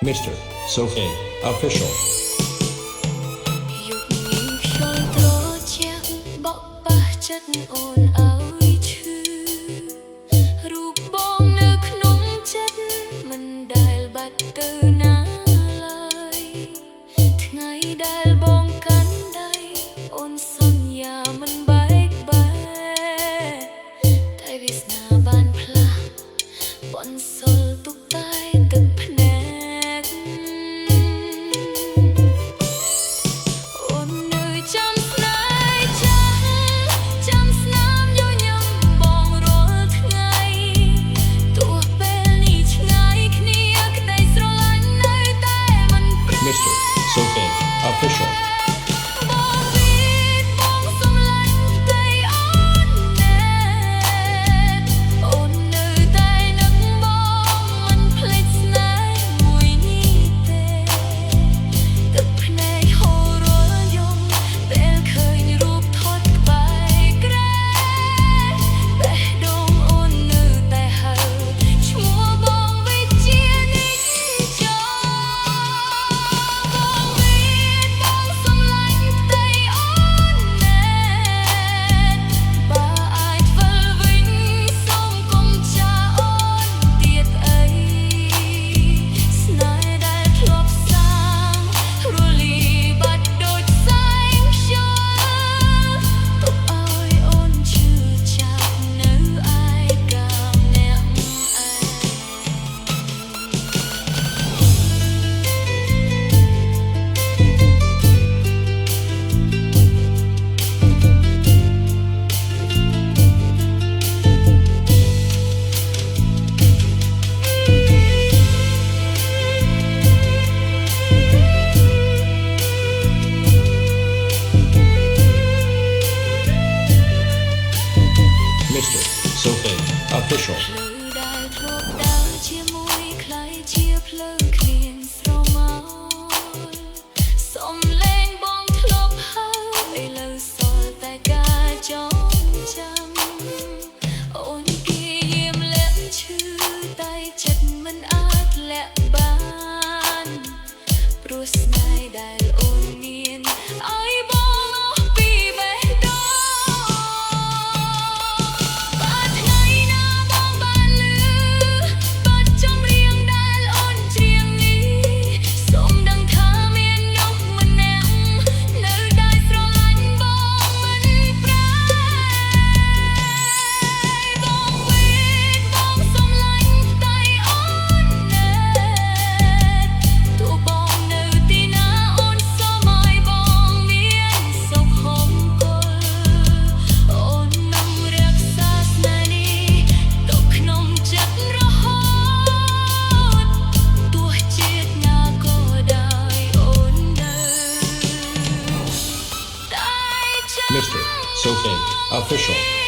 Mr. Sophie Official យកញីខ្យល់ត្រជាក់បក់ប៉ះចិត្តអូនឲ្យឈឺរូបបងនៅក្នុងចិត្តមិនដែលបាត់ទៅណាឡើយថ្ងៃដែលបងកាន់ដៃអូនសន្យាមិនបែកបាក់តែវាសនាបានផ្លាស់បន្សល់ទុកតែទឹកភ្នែកអូននៅចាំស្នេហ៍ចាំស្នាមញញឹមបងរាល់ថ្ងៃទោះពេលនេះឆ្ងាយគ្នាក្តីស្រឡាញ់នៅតែមិនប្រែ Mr. Sophie Official បងវិតបងសំឡាញ់តែអូនណែអូននៅតែនឹកបងមិនភ្លេចស្នេហ៍មួយនេះទេទឹកភ្នែកហូររាល់យំពេលឃើញរូបថតក្បែរក្រែបេះដូងអូននៅតែហៅឈ្មោះបងវិជ្ជានិច្ចចរបងវិតបងសំឡាញ់តែអូនណែបើអាចវិលវិញសូមកុំចាអូនទៀតអីស្នេហ៍ដែលធ្លាប់សាងរលាយបាត់ដូចផ្សែងខ្យល់ទុកឲ្យអូនឈឺចាប់នៅឯកាម្នាក់ឯង Mr. Sophie Official ផ្លូវដែលធ្លាប់ដើរជាមួយខ្ល้ายជាផ្លូវគ្មានស្រមោលសំឡេងបងធ្លាប់ហៅឥឡូវសល់តែការចងចាំអូនគេយាមលាក់ឈឺតែចិត្តមិនអាចលាក់បានព្រោះស្នេហ៍ដែលអូនមានឲ្យបងអស់ពីបេះដូង បើថ្ងៃណាបងបានលឺបទចម្រៀងដែលអូនច្រៀងនេះសូមដឹងថាមាននោះម្នាក់នៅដែលស្រឡាញ់បងមិនប្រែបងវិតបងសំឡាញ់តែអូនណែទោះបងនៅទីណាអូនសូមឲ្យបងមានសុខហមគល់អូននឹងរក្សាស្នេហ៍នេះទុកក្នុងចិត្តរហូតទោះជាតិណាក៏ដោយអូននៅតែចាំ Mr. Sophie Official